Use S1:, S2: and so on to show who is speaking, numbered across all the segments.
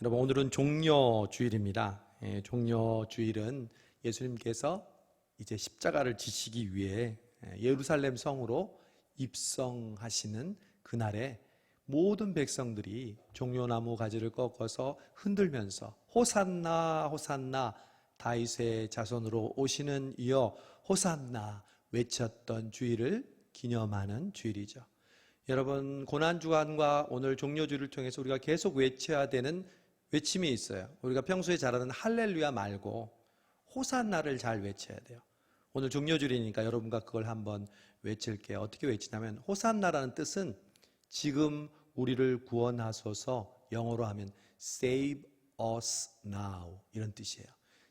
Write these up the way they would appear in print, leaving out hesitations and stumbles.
S1: 여러분, 오늘은 종려주일입니다. 종려주일은 예수님께서 이제 십자가를 지시기 위해 예루살렘 성으로 입성하시는 그날에 모든 백성들이 종려나무 가지를 꺾어서 흔들면서 호산나 호산나 다윗의 자손으로 오시는 이여 호산나 외쳤던 주일을 기념하는 주일이죠. 여러분, 고난주간과 오늘 종려주일을 통해서 우리가 계속 외쳐야 되는 외침이 있어요. 우리가 평소에 잘하는 할렐루야 말고 호산나를 잘 외쳐야 돼요. 오늘 종려주일이니까 여러분과 그걸 한번 외칠게요. 어떻게 외치냐면, 호산나라는 뜻은 지금 우리를 구원하소서, 영어로 하면 save us now, 이런 뜻이에요.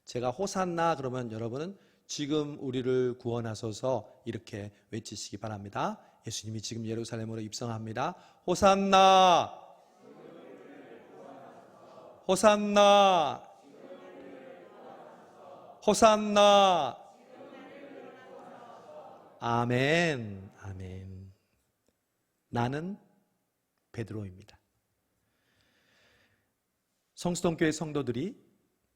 S1: 제가 호산나 그러면 여러분은 지금 우리를 구원하소서 이렇게 외치시기 바랍니다. 예수님이 지금 예루살렘으로 입성합니다. 호산나, 호산나, 호산나. 아멘, 아멘. 나는 베드로입니다. 성수동교회 성도들이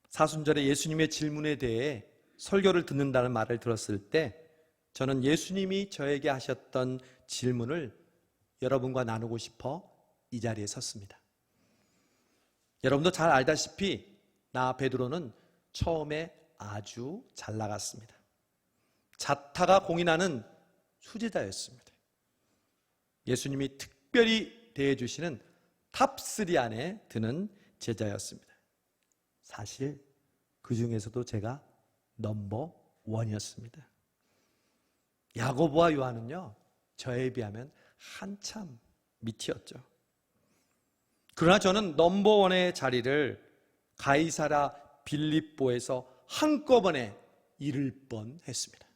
S1: 사순절에 예수님의 질문에 대해 설교를 듣는다는 말을 들었을 때 저는 예수님이 저에게 하셨던 질문을 여러분과 나누고 싶어 이 자리에 섰습니다. 여러분도 잘 알다시피 나 베드로는 처음에 아주 잘 나갔습니다. 자타가 공인하는 수제자였습니다. 예수님이 특별히 대해주시는 탑3 안에 드는 제자였습니다. 사실 그 중에서도 제가 넘버 원이었습니다. 야고보와 요한은요, 저에 비하면 한참 밑이었죠. 그러나 저는 넘버 원의 자리를 가이사랴 빌립보에서 한꺼번에 잃을 뻔했습니다.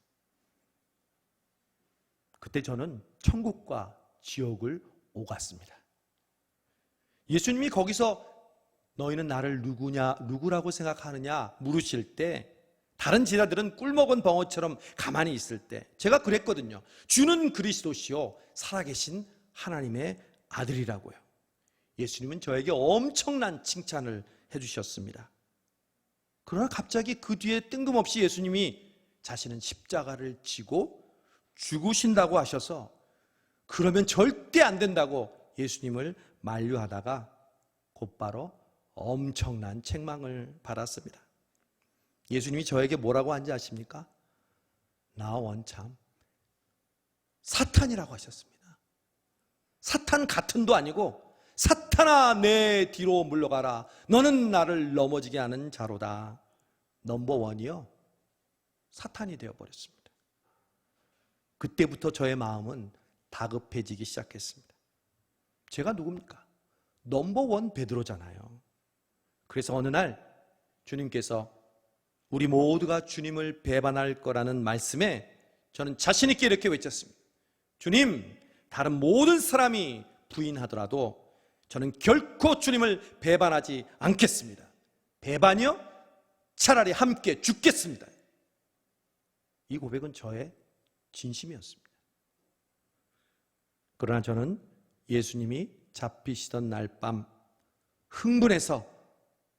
S1: 그때 저는 천국과 지옥을 오갔습니다. 예수님이 거기서 너희는 나를 누구라고 생각하느냐 물으실 때 다른 제자들은 꿀먹은 벙어처럼 가만히 있을 때 제가 그랬거든요. 주는 그리스도시요 살아계신 하나님의 아들이라고요. 예수님은 저에게 엄청난 칭찬을 해주셨습니다. 그러나 갑자기 그 뒤에 뜬금없이 예수님이 자신은 십자가를 지고 죽으신다고 하셔서 그러면 절대 안 된다고 예수님을 만류하다가 곧바로 엄청난 책망을 받았습니다. 예수님이 저에게 뭐라고 한지 아십니까? 나 원참 사탄이라고 하셨습니다. 사탄 같은도 아니고 사탄아 내 뒤로 물러가라. 너는 나를 넘어지게 하는 자로다. 넘버 원이요, 사탄이 되어버렸습니다. 그때부터 저의 마음은 다급해지기 시작했습니다. 제가 누굽니까? 넘버 원 베드로잖아요. 그래서 어느 날 주님께서 우리 모두가 주님을 배반할 거라는 말씀에 저는 자신 있게 이렇게 외쳤습니다. 주님, 다른 모든 사람이 부인하더라도 저는 결코 주님을 배반하지 않겠습니다. 배반이요? 차라리 함께 죽겠습니다. 이 고백은 저의 진심이었습니다. 그러나 저는 예수님이 잡히시던 날 밤 흥분해서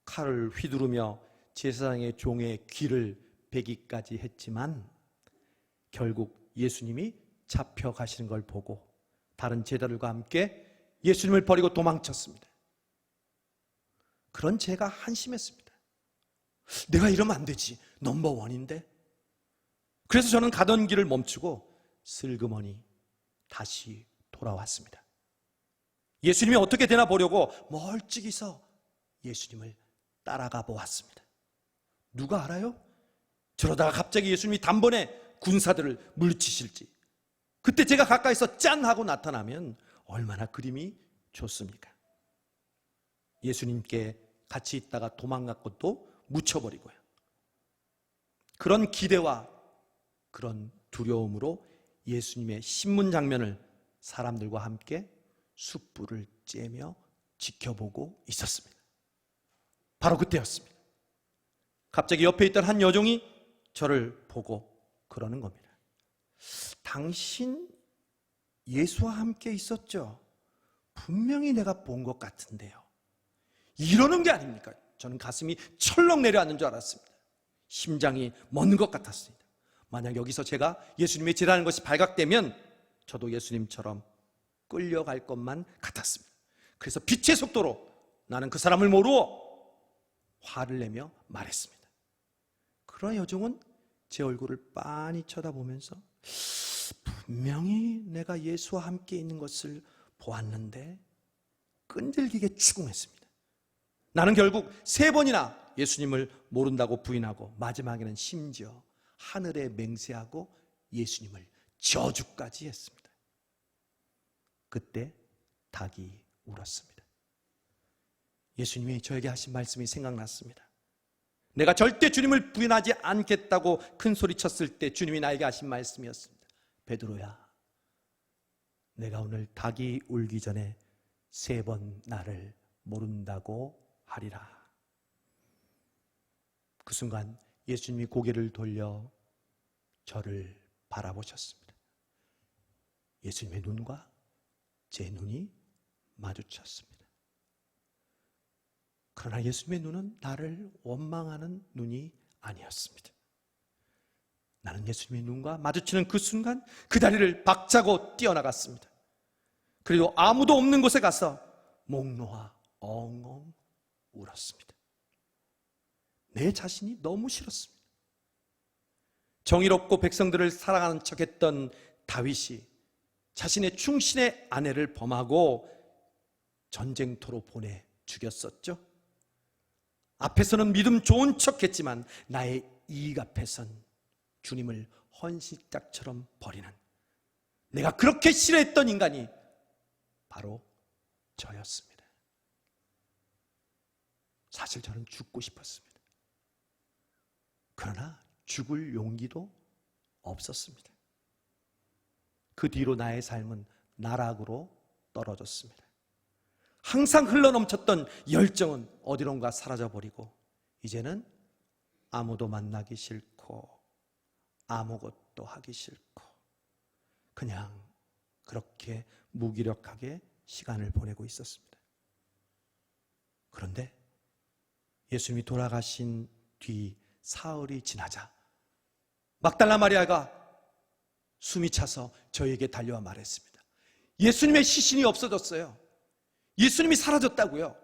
S1: 칼을 휘두르며 제사장의 종의 귀를 베기까지 했지만 결국 예수님이 잡혀가시는 걸 보고 다른 제자들과 함께 예수님을 버리고 도망쳤습니다. 그런 제가 한심했습니다. 내가 이러면 안 되지, 넘버 원인데. 그래서 저는 가던 길을 멈추고 슬그머니 다시 돌아왔습니다. 예수님이 어떻게 되나 보려고 멀찍이서 예수님을 따라가 보았습니다. 누가 알아요? 저러다가 갑자기 예수님이 단번에 군사들을 물리치실지, 그때 제가 가까이서 짠 하고 나타나면 얼마나 그림이 좋습니까? 예수님께 같이 있다가 도망갔고 또 묻혀버리고요. 그런 기대와 그런 두려움으로 예수님의 신문 장면을 사람들과 함께 숯불을 쬐며 지켜보고 있었습니다. 바로 그때였습니다. 갑자기 옆에 있던 한 여종이 저를 보고 그러는 겁니다. 당신 예수와 함께 있었죠? 분명히 내가 본 것 같은데요. 이러는 게 아닙니까? 저는 가슴이 철렁 내려앉는 줄 알았습니다. 심장이 멎는 것 같았습니다. 만약 여기서 제가 예수님의 제라는 것이 발각되면 저도 예수님처럼 끌려갈 것만 같았습니다. 그래서 빛의 속도로 나는 그 사람을 모르어 화를 내며 말했습니다. 그러나 여종은 제 얼굴을 빤히 쳐다보면서 분명히 내가 예수와 함께 있는 것을 보았는데 끈질기게 추궁했습니다. 나는 결국 3번이나 예수님을 모른다고 부인하고 마지막에는 심지어 하늘에 맹세하고 예수님을 저주까지 했습니다. 그때 닭이 울었습니다. 예수님이 저에게 하신 말씀이 생각났습니다. 내가 절대 주님을 부인하지 않겠다고 큰 소리 쳤을 때 주님이 나에게 하신 말씀이었습니다. 베드로야, 내가 오늘 닭이 울기 전에 3번 나를 모른다고 하리라. 그 순간 예수님이 고개를 돌려 저를 바라보셨습니다. 예수님의 눈과 제 눈이 마주쳤습니다. 그러나 예수님의 눈은 나를 원망하는 눈이 아니었습니다. 나는 예수님의 눈과 마주치는 그 순간 그 다리를 박차고 뛰어나갔습니다. 그리고 아무도 없는 곳에 가서 목 놓아 엉엉 울었습니다. 내 자신이 너무 싫었습니다. 정의롭고 백성들을 사랑하는 척했던 다윗이 자신의 충신의 아내를 범하고 전쟁터로 보내 죽였었죠. 앞에서는 믿음 좋은 척했지만 나의 이익 앞에선 주님을 헌신짝처럼 버리는, 내가 그렇게 싫어했던 인간이 바로 저였습니다. 사실 저는 죽고 싶었습니다. 그러나 죽을 용기도 없었습니다. 그 뒤로 나의 삶은 나락으로 떨어졌습니다. 항상 흘러넘쳤던 열정은 어디론가 사라져버리고 이제는 아무도 만나기 싫고 아무것도 하기 싫고 그냥 그렇게 무기력하게 시간을 보내고 있었습니다. 그런데 예수님이 돌아가신 뒤 사흘이 지나자 막달라 마리아가 숨이 차서 저에게 달려와 말했습니다. 예수님의 시신이 없어졌어요. 예수님이 사라졌다고요.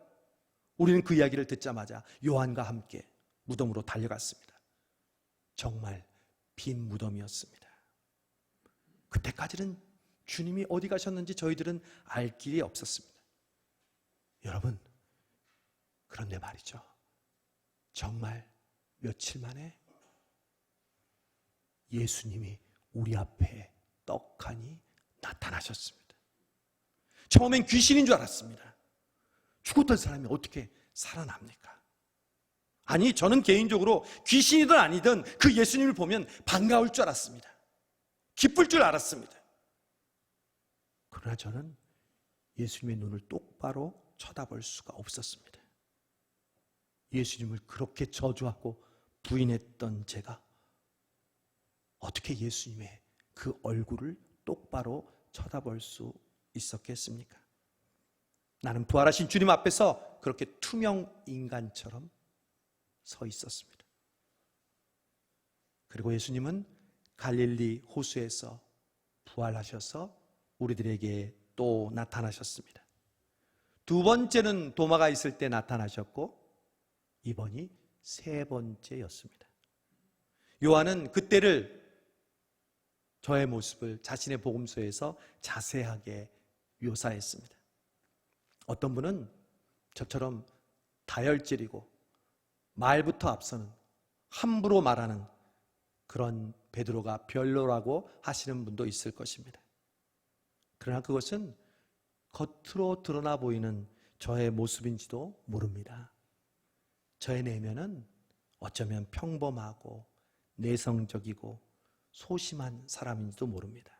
S1: 우리는 그 이야기를 듣자마자 요한과 함께 무덤으로 달려갔습니다. 정말 빈 무덤이었습니다. 그때까지는 주님이 어디 가셨는지 저희들은 알 길이 없었습니다. 여러분, 그런데 말이죠, 정말 며칠 만에 예수님이 우리 앞에 떡하니 나타나셨습니다. 처음엔 귀신인 줄 알았습니다. 죽었던 사람이 어떻게 살아납니까? 아니, 저는 개인적으로 귀신이든 아니든 그 예수님을 보면 반가울 줄 알았습니다. 기쁠 줄 알았습니다. 그러나 저는 예수님의 눈을 똑바로 쳐다볼 수가 없었습니다. 예수님을 그렇게 저주하고 부인했던 제가 어떻게 예수님의 그 얼굴을 똑바로 쳐다볼 수 있었겠습니까? 나는 부활하신 주님 앞에서 그렇게 투명 인간처럼 서 있었습니다. 그리고 예수님은 갈릴리 호수에서 부활하셔서 우리들에게 또 나타나셨습니다. 2번째는 도마가 있을 때 나타나셨고 이번이 3번째였습니다. 요한은 그때를, 저의 모습을 자신의 복음서에서 자세하게 묘사했습니다. 어떤 분은 저처럼 다혈질이고 말부터 앞서는 함부로 말하는 그런 베드로가 별로라고 하시는 분도 있을 것입니다. 그러나 그것은 겉으로 드러나 보이는 저의 모습인지도 모릅니다. 저의 내면은 어쩌면 평범하고 내성적이고 소심한 사람인지도 모릅니다.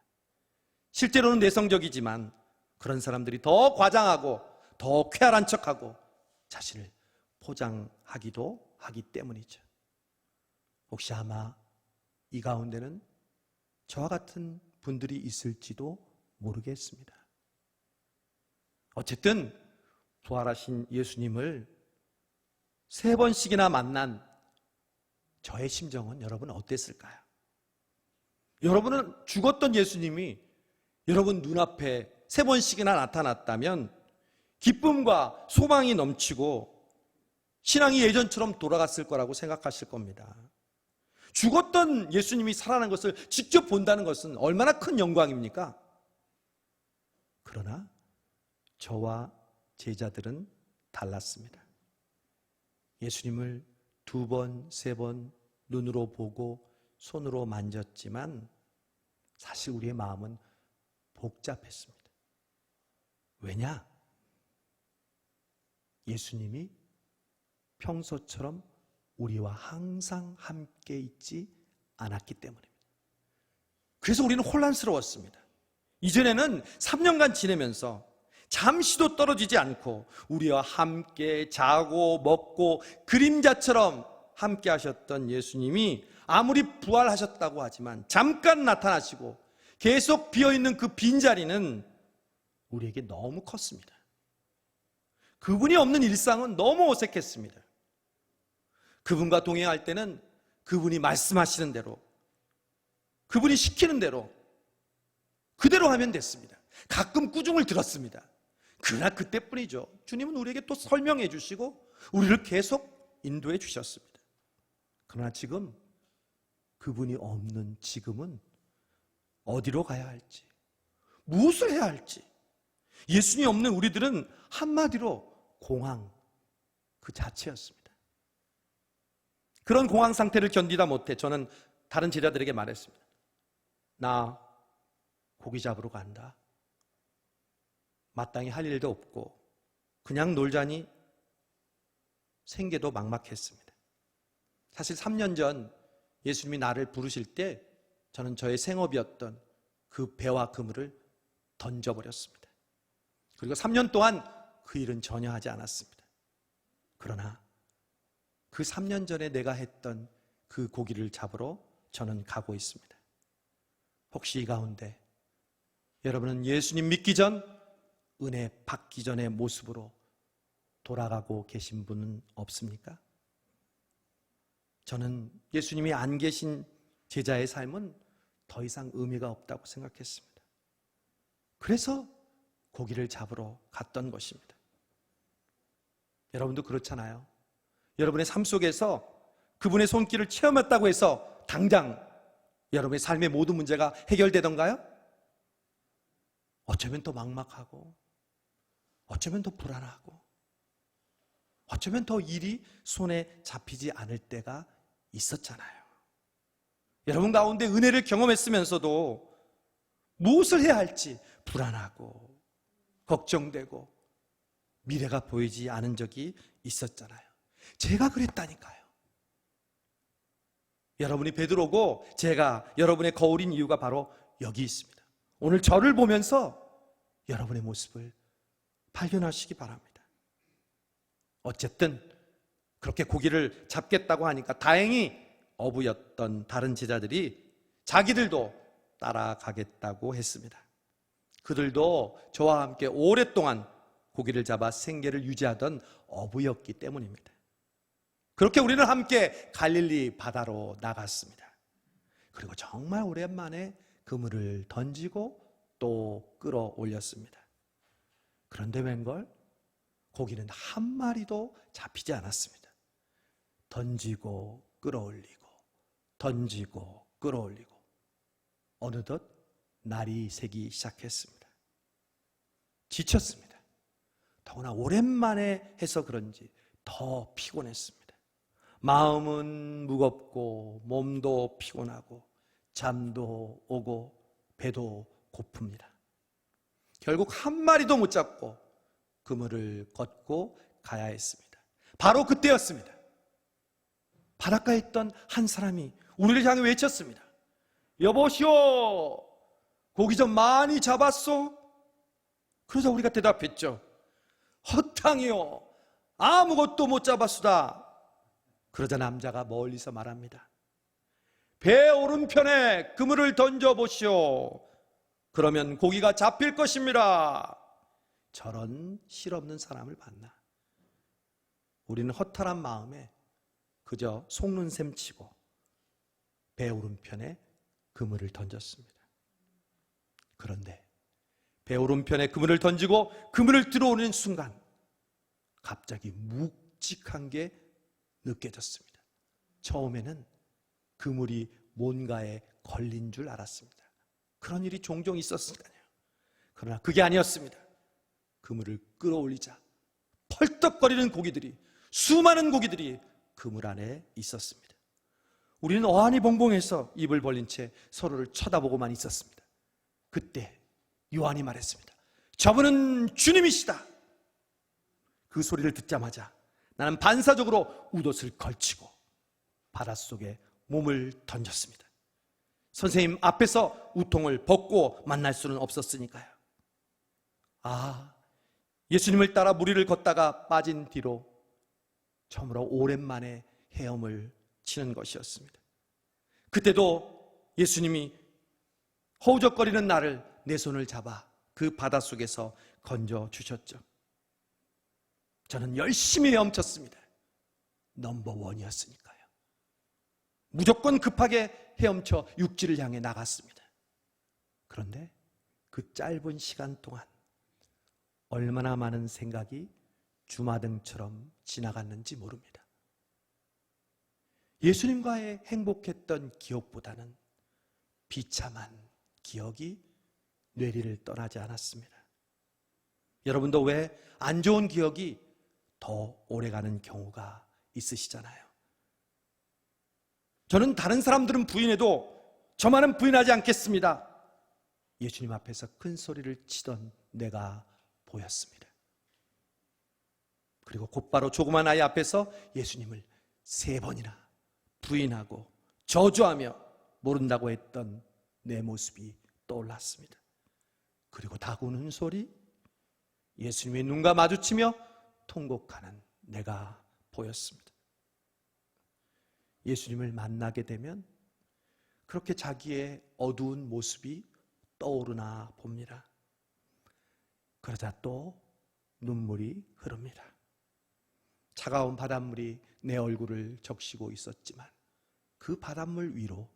S1: 실제로는 내성적이지만 그런 사람들이 더 과장하고 더 쾌활한 척하고 자신을 포장하기도 하기 때문이죠. 혹시 아마 이 가운데는 저와 같은 분들이 있을지도 모르겠습니다. 어쨌든 부활하신 예수님을 3번씩이나 만난 저의 심정은 여러분 어땠을까요? 여러분은 죽었던 예수님이 여러분 눈앞에 3번씩이나 나타났다면 기쁨과 소망이 넘치고 신앙이 예전처럼 돌아갔을 거라고 생각하실 겁니다. 죽었던 예수님이 살아난 것을 직접 본다는 것은 얼마나 큰 영광입니까? 그러나 저와 제자들은 달랐습니다. 예수님을 2번, 3번 눈으로 보고 손으로 만졌지만 사실 우리의 마음은 복잡했습니다. 왜냐? 예수님이 평소처럼 우리와 항상 함께 있지 않았기 때문입니다. 그래서 우리는 혼란스러웠습니다. 이전에는 3년간 지내면서 잠시도 떨어지지 않고 우리와 함께 자고 먹고 그림자처럼 함께 하셨던 예수님이 아무리 부활하셨다고 하지만 잠깐 나타나시고 계속 비어있는 그 빈자리는 우리에게 너무 컸습니다. 그분이 없는 일상은 너무 어색했습니다. 그분과 동행할 때는 그분이 말씀하시는 대로, 그분이 시키는 대로 그대로 하면 됐습니다. 가끔 꾸중을 들었습니다. 그러나 그때뿐이죠. 주님은 우리에게 또 설명해 주시고 우리를 계속 인도해 주셨습니다. 그러나 지금 그분이 없는 지금은 어디로 가야 할지, 무엇을 해야 할지, 예수님이 없는 우리들은 한마디로 공황 그 자체였습니다. 그런 공황 상태를 견디다 못해 저는 다른 제자들에게 말했습니다. 나 고기 잡으러 간다. 마땅히 할 일도 없고 그냥 놀자니 생계도 막막했습니다. 사실 3년 전 예수님이 나를 부르실 때 저는 저의 생업이었던 그 배와 그물을 던져버렸습니다. 그리고 3년 동안 그 일은 전혀 하지 않았습니다. 그러나 그 3년 전에 내가 했던 그 고기를 잡으러 저는 가고 있습니다. 혹시 이 가운데 여러분은 예수님 믿기 전, 은혜 받기 전의 모습으로 돌아가고 계신 분은 없습니까? 저는 예수님이 안 계신 제자의 삶은 더 이상 의미가 없다고 생각했습니다. 그래서 고기를 잡으러 갔던 것입니다. 여러분도 그렇잖아요. 여러분의 삶 속에서 그분의 손길을 체험했다고 해서 당장 여러분의 삶의 모든 문제가 해결되던가요? 어쩌면 더 막막하고, 어쩌면 더 불안하고, 어쩌면 더 일이 손에 잡히지 않을 때가 있었잖아요. 여러분 가운데 은혜를 경험했으면서도 무엇을 해야 할지 불안하고 걱정되고 미래가 보이지 않은 적이 있었잖아요. 제가 그랬다니까요. 여러분이 베드로고 제가 여러분의 거울인 이유가 바로 여기 있습니다. 오늘 저를 보면서 여러분의 모습을 발견하시기 바랍니다. 어쨌든 그렇게 고기를 잡겠다고 하니까 다행히 어부였던 다른 제자들이 자기들도 따라가겠다고 했습니다. 그들도 저와 함께 오랫동안 고기를 잡아 생계를 유지하던 어부였기 때문입니다. 그렇게 우리는 함께 갈릴리 바다로 나갔습니다. 그리고 정말 오랜만에 그물을 던지고 또 끌어올렸습니다. 그런데 웬걸? 고기는 한 마리도 잡히지 않았습니다. 던지고 끌어올리고 던지고 끌어올리고 어느덧 날이 새기 시작했습니다. 지쳤습니다. 더구나 오랜만에 해서 그런지 더 피곤했습니다. 마음은 무겁고 몸도 피곤하고 잠도 오고 배도 고픕니다. 결국 한 마리도 못 잡고 그물을 걷고 가야 했습니다. 바로 그때였습니다. 바닷가에 있던 한 사람이 우리를 향해 외쳤습니다. 여보시오, 고기 좀 많이 잡았소? 그러자 우리가 대답했죠. 헛탕이요, 아무것도 못 잡았수다. 그러자 남자가 멀리서 말합니다. 배 오른편에 그물을 던져보시오. 그러면 고기가 잡힐 것입니다. 저런 실없는 사람을 봤나? 우리는 허탈한 마음에 그저 속는 셈 치고 배 오른편에 그물을 던졌습니다. 그런데 배 오른편에 그물을 던지고 그물을 들어오는 순간 갑자기 묵직한 게 느껴졌습니다. 처음에는 그물이 뭔가에 걸린 줄 알았습니다. 그런 일이 종종 있었으니까요. 그러나 그게 아니었습니다. 그물을 끌어올리자 펄떡거리는 고기들이, 수많은 고기들이 그물 안에 있었습니다. 우리는 어안이 봉봉해서 입을 벌린 채 서로를 쳐다보고만 있었습니다. 그때 요한이 말했습니다. 저분은 주님이시다. 그 소리를 듣자마자 나는 반사적으로 웃옷을 걸치고 바닷속에 몸을 던졌습니다. 선생님 앞에서 우통을 벗고 만날 수는 없었으니까요. 예수님을 따라 무리를 걷다가 빠진 뒤로 처음으로 오랜만에 헤엄을 치는 것이었습니다. 그때도 예수님이 허우적거리는 나를 내 손을 잡아 그 바닷속에서 건져주셨죠. 저는 열심히 헤엄쳤습니다. 넘버원이었으니까요. 무조건 급하게 헤엄쳐 육지를 향해 나갔습니다. 그런데 그 짧은 시간 동안 얼마나 많은 생각이 주마등처럼 지나갔는지 모릅니다. 예수님과의 행복했던 기억보다는 비참한 기억이 뇌리를 떠나지 않았습니다. 여러분도 왜 안 좋은 기억이 더 오래가는 경우가 있으시잖아요. 저는 다른 사람들은 부인해도 저만은 부인하지 않겠습니다. 예수님 앞에서 큰 소리를 치던 내가 보였습니다. 그리고 곧바로 조그만 아이 앞에서 예수님을 3번이나 부인하고 저주하며 모른다고 했던 내 모습이 떠올랐습니다. 그리고 다구는 소리, 예수님의 눈과 마주치며 통곡하는 내가 보였습니다. 예수님을 만나게 되면 그렇게 자기의 어두운 모습이 떠오르나 봅니다. 그러자 또 눈물이 흐릅니다. 차가운 바닷물이 내 얼굴을 적시고 있었지만 그 바닷물 위로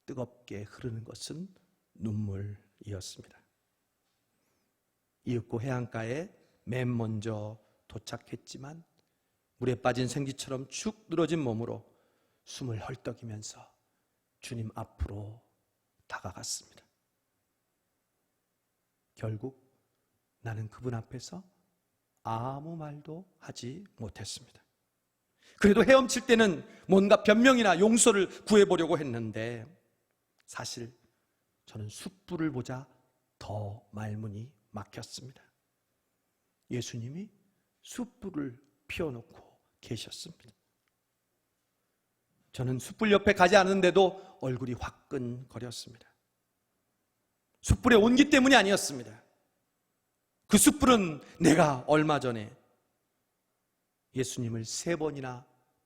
S1: 뜨겁게 흐르는 것은 눈물이었습니다. 이윽고 해안가에 맨 먼저 도착했지만 물에 빠진 생쥐처럼 축 늘어진 몸으로 숨을 헐떡이면서 주님 앞으로 다가갔습니다. 결국 나는 그분 앞에서 아무 말도 하지 못했습니다. 그래도 헤엄칠 때는 뭔가 변명이나 용서를 구해보려고 했는데 사실 저는 숯불을 보자 더 말문이 막혔습니다. 예수님이 숯불을 피워놓고 계셨습니다. 저는 숯불 옆에 가지 않은데도 얼굴이 화끈거렸습니다. 숯불의 온기 때문이 아니었습니다. 그 숯불은 내가 얼마 전에 예수님을 3번이나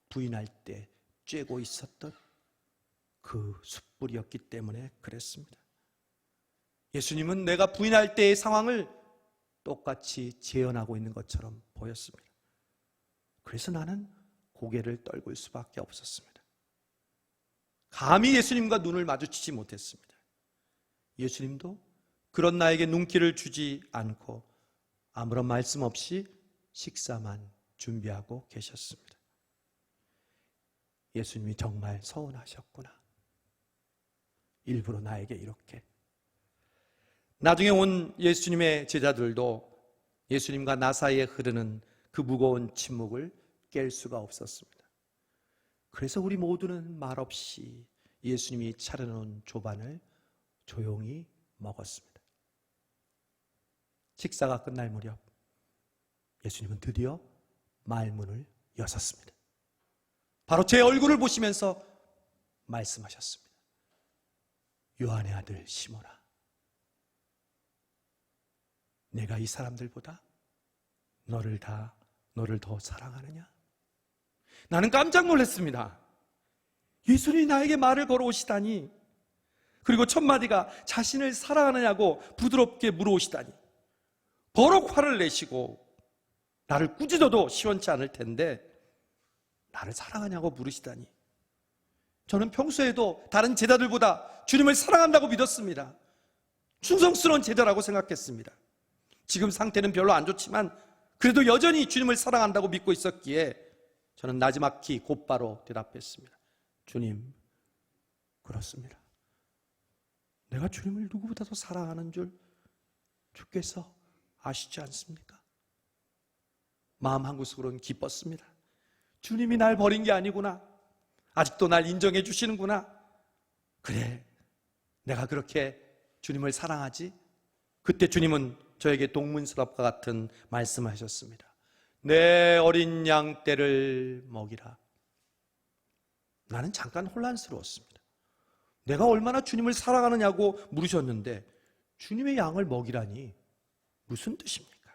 S1: 부인할 때 쬐고 있었던 그 숯불이었기 때문에 그랬습니다. 예수님은 내가 부인할 때의 상황을 똑같이 재현하고 있는 것처럼 보였습니다. 그래서 나는 고개를 떨굴 수밖에 없었습니다. 감히 예수님과 눈을 마주치지 못했습니다. 예수님도 그런 나에게 눈길을 주지 않고 아무런 말씀 없이 식사만 준비하고 계셨습니다. 예수님이 정말 서운하셨구나. 일부러 나에게 이렇게. 나중에 온 예수님의 제자들도 예수님과 나 사이에 흐르는 그 무거운 침묵을 깰 수가 없었습니다. 그래서 우리 모두는 말없이 예수님이 차려놓은 조반을 조용히 먹었습니다. 식사가 끝날 무렵 예수님은 드디어 말문을 여셨습니다. 바로 제 얼굴을 보시면서 말씀하셨습니다. 요한의 아들 시몬아, 내가 이 사람들보다 너를 더 사랑하느냐? 나는 깜짝 놀랐습니다. 예수님이 나에게 말을 걸어오시다니, 그리고 첫 마디가 자신을 사랑하느냐고 부드럽게 물어오시다니, 버럭 화를 내시고 나를 꾸짖어도 시원치 않을 텐데 나를 사랑하냐고 물으시다니. 저는 평소에도 다른 제자들보다 주님을 사랑한다고 믿었습니다. 충성스러운 제자라고 생각했습니다. 지금 상태는 별로 안 좋지만 그래도 여전히 주님을 사랑한다고 믿고 있었기에 저는 나지막히 곧바로 대답했습니다. 주님, 그렇습니다. 내가 주님을 누구보다도 사랑하는 줄 주께서 아시지 않습니까? 마음 한구석으로는 기뻤습니다. 주님이 날 버린 게 아니구나. 아직도 날 인정해 주시는구나. 그래, 내가 그렇게 주님을 사랑하지? 그때 주님은 저에게 동문서답과 같은 말씀을 하셨습니다. 내 어린 양 떼를 먹이라. 나는 잠깐 혼란스러웠습니다. 내가 얼마나 주님을 사랑하느냐고 물으셨는데 주님의 양을 먹이라니 무슨 뜻입니까?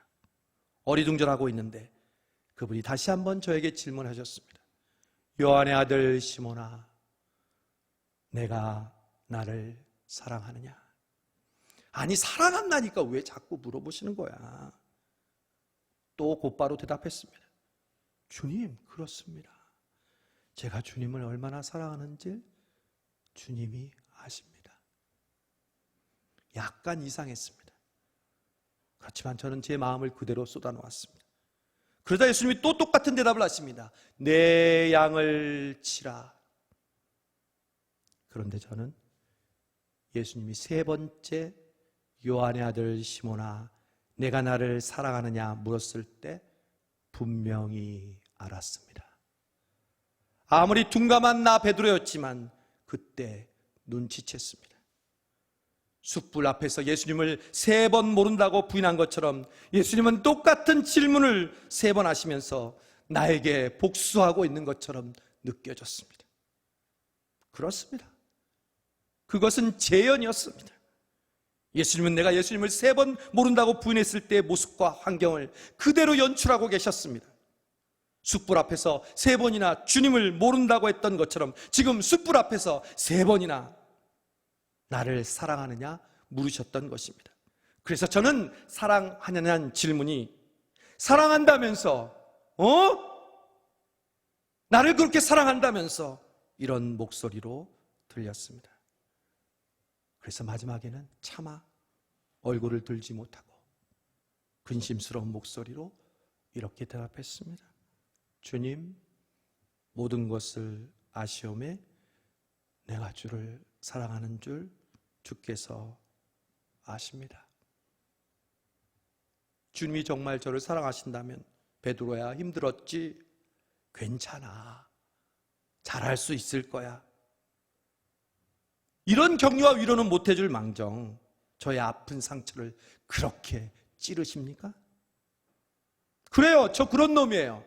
S1: 어리둥절하고 있는데 그분이 다시 한번 저에게 질문하셨습니다. 요한의 아들 시몬아, 내가 나를 사랑하느냐? 아니, 사랑한다니까 왜 자꾸 물어보시는 거야? 또 곧바로 대답했습니다. 주님, 그렇습니다. 제가 주님을 얼마나 사랑하는지 주님이 아십니다. 약간 이상했습니다. 그렇지만 저는 제 마음을 그대로 쏟아놓았습니다. 그러자 예수님이 또 똑같은 대답을 하십니다. 내 양을 치라. 그런데 저는 예수님이 세 번째 요한의 아들 시몬아, 내가 나를 사랑하느냐 물었을 때 분명히 알았습니다. 아무리 둔감한 나 베드로였지만 그때 눈치챘습니다. 숯불 앞에서 예수님을 3번 모른다고 부인한 것처럼 예수님은 똑같은 질문을 3번 하시면서 나에게 복수하고 있는 것처럼 느껴졌습니다. 그렇습니다. 그것은 재연이었습니다. 예수님은 내가 예수님을 3번 모른다고 부인했을 때의 모습과 환경을 그대로 연출하고 계셨습니다. 숯불 앞에서 3번이나 주님을 모른다고 했던 것처럼 지금 숯불 앞에서 3번이나 나를 사랑하느냐 물으셨던 것입니다. 그래서 저는 사랑하느냐는 질문이 사랑한다면서 나를 그렇게 사랑한다면서 이런 목소리로 들렸습니다. 그래서 마지막에는 차마 얼굴을 들지 못하고 근심스러운 목소리로 이렇게 대답했습니다. 주님, 모든 것을 아시오매 내가 주를 사랑하는 줄 주께서 아십니다. 주님이 정말 저를 사랑하신다면 베드로야, 힘들었지? 괜찮아. 잘할 수 있을 거야. 이런 격려와 위로는 못해줄 망정 저의 아픈 상처를 그렇게 찌르십니까? 그래요, 저 그런 놈이에요.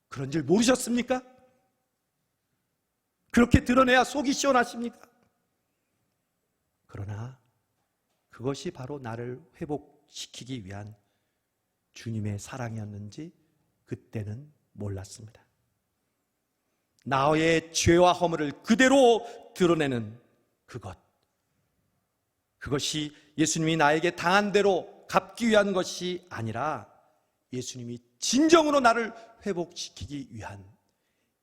S1: 그런 줄 모르셨습니까? 그렇게 드러내야 속이 시원하십니까? 그러나 그것이 바로 나를 회복시키기 위한 주님의 사랑이었는지 그때는 몰랐습니다. 나의 죄와 허물을 그대로 드러내는 그것이 예수님이 나에게 당한 대로 갚기 위한 것이 아니라 예수님이 진정으로 나를 회복시키기 위한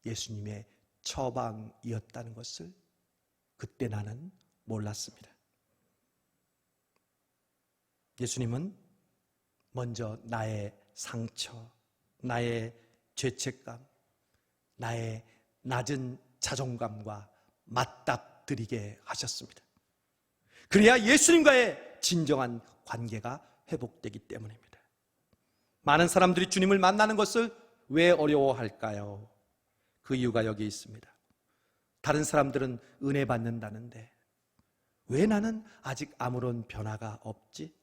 S1: 예수님의 처방이었다는 것을 그때 나는 몰랐습니다. 예수님은 먼저 나의 상처, 나의 죄책감, 나의 낮은 자존감과 맞닥뜨리게 하셨습니다. 그래야 예수님과의 진정한 관계가 회복되기 때문입니다. 많은 사람들이 주님을 만나는 것을 왜 어려워할까요? 그 이유가 여기 있습니다. 다른 사람들은 은혜 받는다는데 왜 나는 아직 아무런 변화가 없지?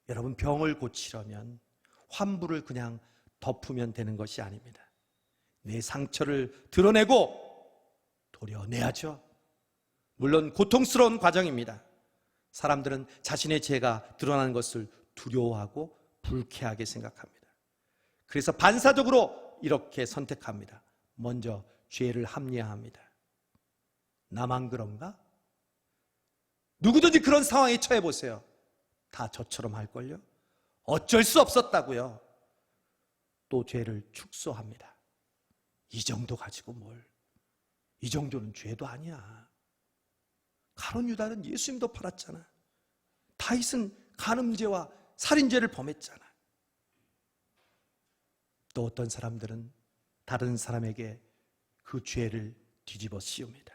S1: 여러분, 병을 고치려면 환부를 그냥 덮으면 되는 것이 아닙니다. 내 상처를 드러내고 도려내야죠. 물론 고통스러운 과정입니다. 사람들은 자신의 죄가 드러나는 것을 두려워하고 불쾌하게 생각합니다. 그래서 반사적으로 이렇게 선택합니다. 먼저 죄를 합리화합니다. 나만 그런가? 누구든지 그런 상황에 처해 보세요. 다 저처럼 할걸요? 어쩔 수 없었다고요. 또 죄를 축소합니다. 이 정도 가지고 이 정도는 죄도 아니야. 가룟 유다는 예수님도 팔았잖아. 다윗은 간음죄와 살인죄를 범했잖아. 또 어떤 사람들은 다른 사람에게 그 죄를 뒤집어 씌웁니다.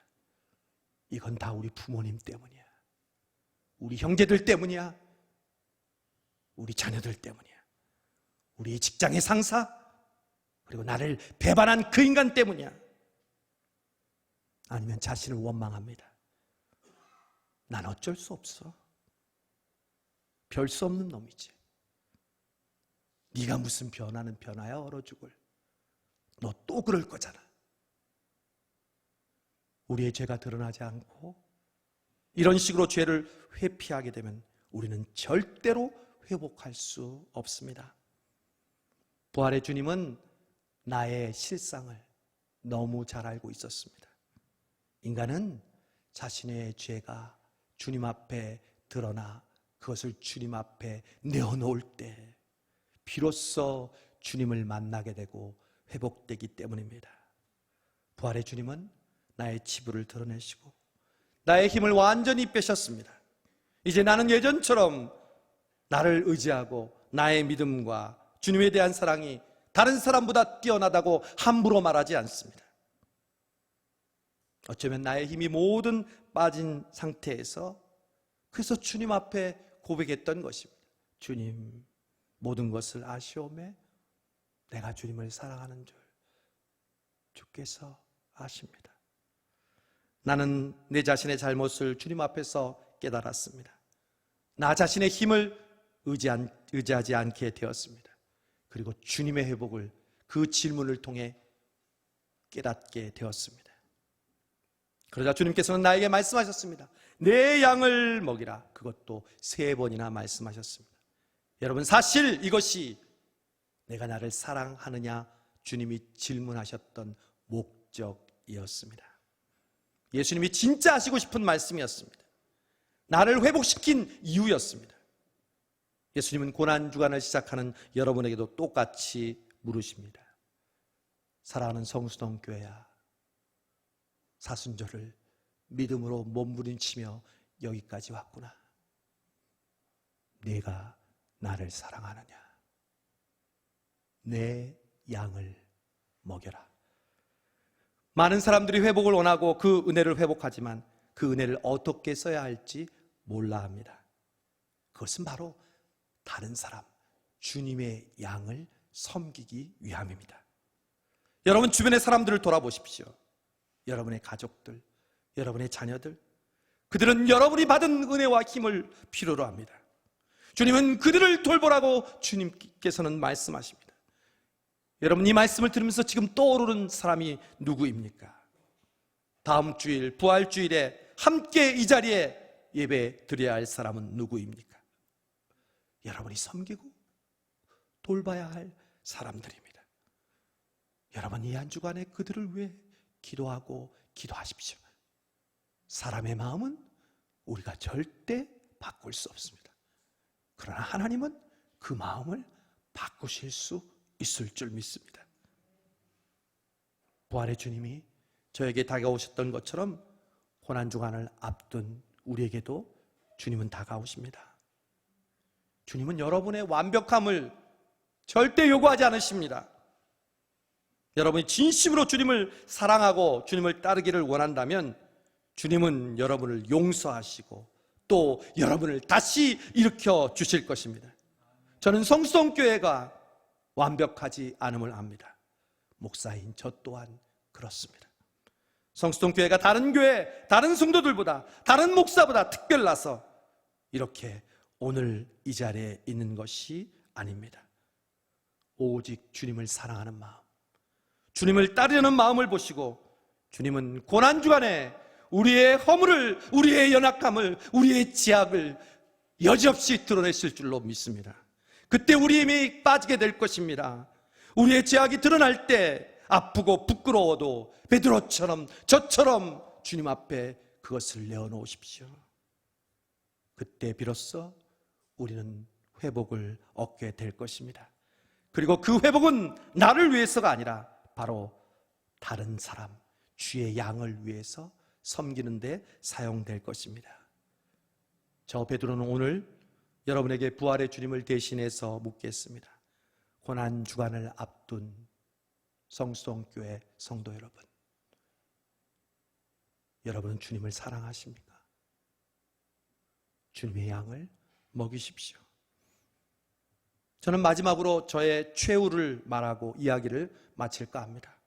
S1: 이건 다 우리 부모님 때문이야. 우리 형제들 때문이야. 우리 자녀들 때문이야. 우리 직장의 상사, 그리고 나를 배반한 그 인간 때문이야. 아니면 자신을 원망합니다. 난 어쩔 수 없어. 별 수 없는 놈이지. 네가 무슨 변화는 변화야, 얼어 죽을. 너 또 그럴 거잖아. 우리의 죄가 드러나지 않고 이런 식으로 죄를 회피하게 되면 우리는 절대로 회복할 수 없습니다. 부활의 주님은 나의 실상을 너무 잘 알고 있었습니다. 인간은 자신의 죄가 주님 앞에 드러나 그것을 주님 앞에 내어놓을 때 비로소 주님을 만나게 되고 회복되기 때문입니다. 부활의 주님은 나의 치부를 드러내시고 나의 힘을 완전히 빼셨습니다. 이제 나는 예전처럼 나를 의지하고 나의 믿음과 주님에 대한 사랑이 다른 사람보다 뛰어나다고 함부로 말하지 않습니다. 어쩌면 나의 힘이 모든 빠진 상태에서 그래서 주님 앞에 고백했던 것입니다. 주님, 모든 것을 아시오매 내가 주님을 사랑하는 줄 주께서 아십니다. 나는 내 자신의 잘못을 주님 앞에서 깨달았습니다. 나 자신의 힘을 의지하지 않게 되었습니다. 그리고 주님의 회복을 그 질문을 통해 깨닫게 되었습니다. 그러자 주님께서는 나에게 말씀하셨습니다. 내 양을 먹이라. 그것도 3번이나 말씀하셨습니다. 여러분, 사실 이것이 내가 나를 사랑하느냐 주님이 질문하셨던 목적이었습니다. 예수님이 진짜 하시고 싶은 말씀이었습니다. 나를 회복시킨 이유였습니다. 예수님은 고난주간을 시작하는 여러분에게도 똑같이 물으십니다. 사랑하는 성수동 교회야, 사순절을 믿음으로 몸부림치며 여기까지 왔구나. 네가 나를 사랑하느냐? 내 양을 먹여라. 많은 사람들이 회복을 원하고 그 은혜를 회복하지만 그 은혜를 어떻게 써야 할지 몰라 합니다. 그것은 바로 다른 사람, 주님의 양을 섬기기 위함입니다. 여러분 주변의 사람들을 돌아보십시오. 여러분의 가족들, 여러분의 자녀들, 그들은 여러분이 받은 은혜와 힘을 필요로 합니다. 주님은 그들을 돌보라고 주님께서는 말씀하십니다. 여러분, 이 말씀을 들으면서 지금 떠오르는 사람이 누구입니까? 다음 주일 부활주일에 함께 이 자리에 예배 드려야 할 사람은 누구입니까? 여러분이 섬기고 돌봐야 할 사람들입니다. 여러분, 이 한 주간에 그들을 위해 기도하고 기도하십시오. 사람의 마음은 우리가 절대 바꿀 수 없습니다. 그러나 하나님은 그 마음을 바꾸실 수 있을 줄 믿습니다. 부활의 주님이 저에게 다가오셨던 것처럼 고난주간을 앞둔 우리에게도 주님은 다가오십니다. 주님은 여러분의 완벽함을 절대 요구하지 않으십니다. 여러분이 진심으로 주님을 사랑하고 주님을 따르기를 원한다면 주님은 여러분을 용서하시고 또 여러분을 다시 일으켜 주실 것입니다. 저는 성수동교회가 완벽하지 않음을 압니다. 목사인 저 또한 그렇습니다. 성수동교회가 다른 교회, 다른 성도들보다, 다른 목사보다 특별나서 이렇게 오늘 이 자리에 있는 것이 아닙니다. 오직 주님을 사랑하는 마음, 주님을 따르려는 마음을 보시고 주님은 고난주간에 우리의 허물을, 우리의 연약함을, 우리의 죄악을 여지없이 드러내실 줄로 믿습니다. 그때 우리의 힘이 빠지게 될 것입니다. 우리의 죄악이 드러날 때 아프고 부끄러워도 베드로처럼 저처럼 주님 앞에 그것을 내어놓으십시오. 그때 비로소 우리는 회복을 얻게 될 것입니다. 그리고 그 회복은 나를 위해서가 아니라 바로 다른 사람, 주의 양을 위해서 섬기는 데 사용될 것입니다. 저 베드로는 오늘 여러분에게 부활의 주님을 대신해서 묻겠습니다. 고난주간을 앞둔 성수동교회 성도 여러분, 여러분은 주님을 사랑하십니까? 주님의 양을 먹이십시오. 저는 마지막으로 저의 최후를 말하고 이야기를 마칠까 합니다.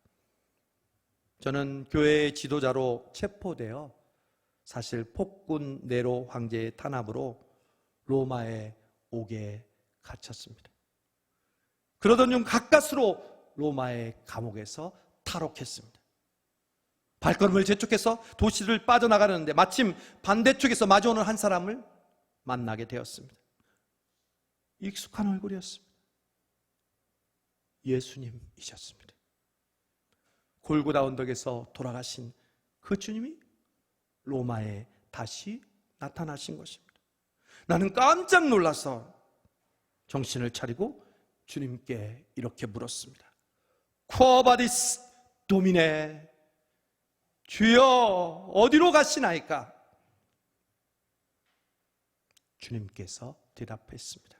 S1: 저는 교회의 지도자로 체포되어 사실 폭군 네로 황제의 탄압으로 로마에 오게 갇혔습니다. 그러던 중 가까스로 로마의 감옥에서 탈옥했습니다. 발걸음을 재촉해서 도시를 빠져나가려는데 마침 반대쪽에서 마주오는 한 사람을 만나게 되었습니다. 익숙한 얼굴이었습니다. 예수님이셨습니다. 골고다 언덕에서 돌아가신 그 주님이 로마에 다시 나타나신 것입니다. 나는 깜짝 놀라서 정신을 차리고 주님께 이렇게 물었습니다. Quo vadis, Domine? 주여, 어디로 가시나이까? 주님께서 대답했습니다.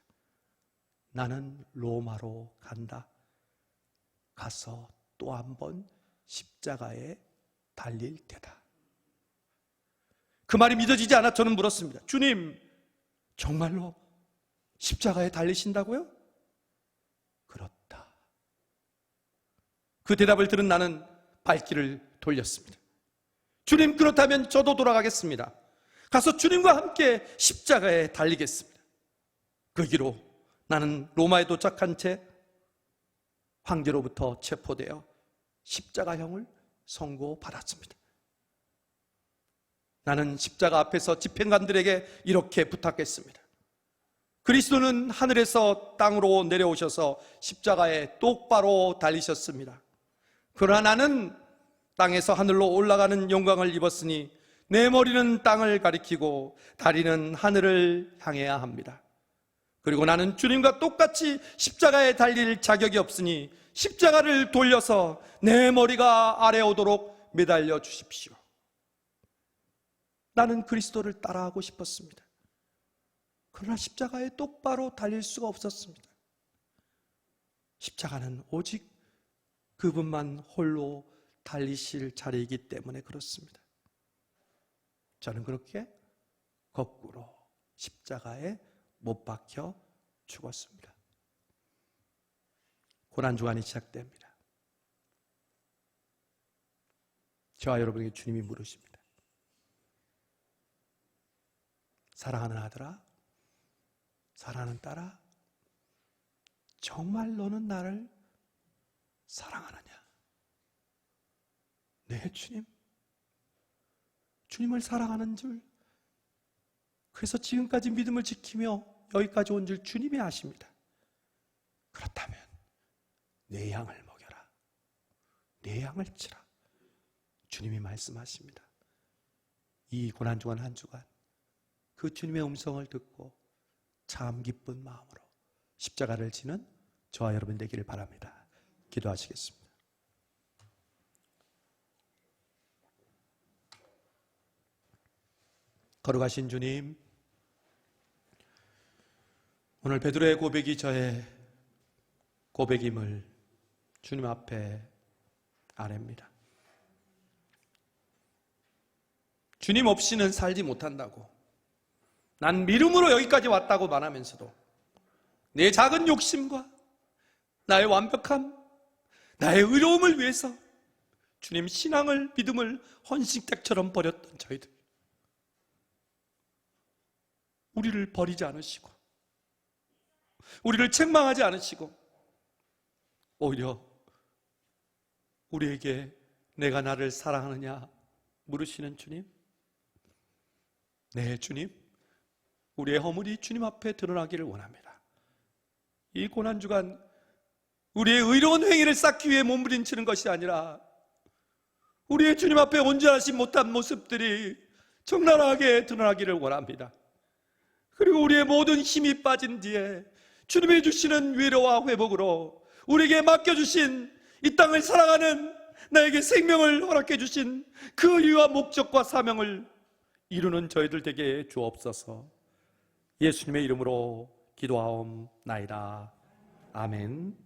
S1: 나는 로마로 간다. 가서 또 한 번 십자가에 달릴 테다. 그 말이 믿어지지 않아 저는 물었습니다. 주님, 정말로 십자가에 달리신다고요? 그렇다. 그 대답을 들은 나는 발길을 돌렸습니다. 주님, 그렇다면 저도 돌아가겠습니다. 가서 주님과 함께 십자가에 달리겠습니다. 그 길로 나는 로마에 도착한 채 황제로부터 체포되어 십자가형을 선고받았습니다. 나는 십자가 앞에서 집행관들에게 이렇게 부탁했습니다. 그리스도는 하늘에서 땅으로 내려오셔서 십자가에 똑바로 달리셨습니다. 그러나 나는 땅에서 하늘로 올라가는 영광을 입었으니 내 머리는 땅을 가리키고 다리는 하늘을 향해야 합니다. 그리고 나는 주님과 똑같이 십자가에 달릴 자격이 없으니 십자가를 돌려서 내 머리가 아래 오도록 매달려 주십시오. 나는 그리스도를 따라하고 싶었습니다. 그러나 십자가에 똑바로 달릴 수가 없었습니다. 십자가는 오직 그분만 홀로 달리실 자리이기 때문에 그렇습니다. 저는 그렇게 거꾸로 십자가에 못 박혀 죽었습니다. 고난주간이 시작됩니다. 저와 여러분에게 주님이 물으십니다. 사랑하는 아들아, 사랑하는 딸아, 정말 너는 나를 사랑하느냐? 네, 주님을 사랑하는 줄, 그래서 지금까지 믿음을 지키며 여기까지 온 줄 주님이 아십니다. 그렇다면 내 양을 먹여라, 내 양을 치라, 주님이 말씀하십니다. 이 고난주간 한 주간 그 주님의 음성을 듣고 참 기쁜 마음으로 십자가를 지는 저와 여러분 되기를 바랍니다. 기도하시겠습니다. 거룩하신 주님, 오늘 베드로의 고백이 저의 고백임을 주님 앞에 아뢰입니다. 주님 없이는 살지 못한다고, 난 믿음으로 여기까지 왔다고 말하면서도 내 작은 욕심과 나의 완벽함, 나의 의로움을 위해서 주님 신앙을, 믿음을 헌신짝처럼 버렸던 저희들, 우리를 버리지 않으시고 우리를 책망하지 않으시고 오히려 우리에게 내가 나를 사랑하느냐 물으시는 주님, 네, 주님, 우리의 허물이 주님 앞에 드러나기를 원합니다. 이 고난주간 우리의 의로운 행위를 쌓기 위해 몸부림치는 것이 아니라 우리의 주님 앞에 온전하지 못한 모습들이 적나라하게 드러나기를 원합니다. 그리고 우리의 모든 힘이 빠진 뒤에 주님이 주시는 위로와 회복으로 우리에게 맡겨주신 이 땅을 살아가는 나에게 생명을 허락해 주신 그 이유와 목적과 사명을 이루는 저희들 되게 주옵소서. 예수님의 이름으로 기도하옵나이다. 아멘.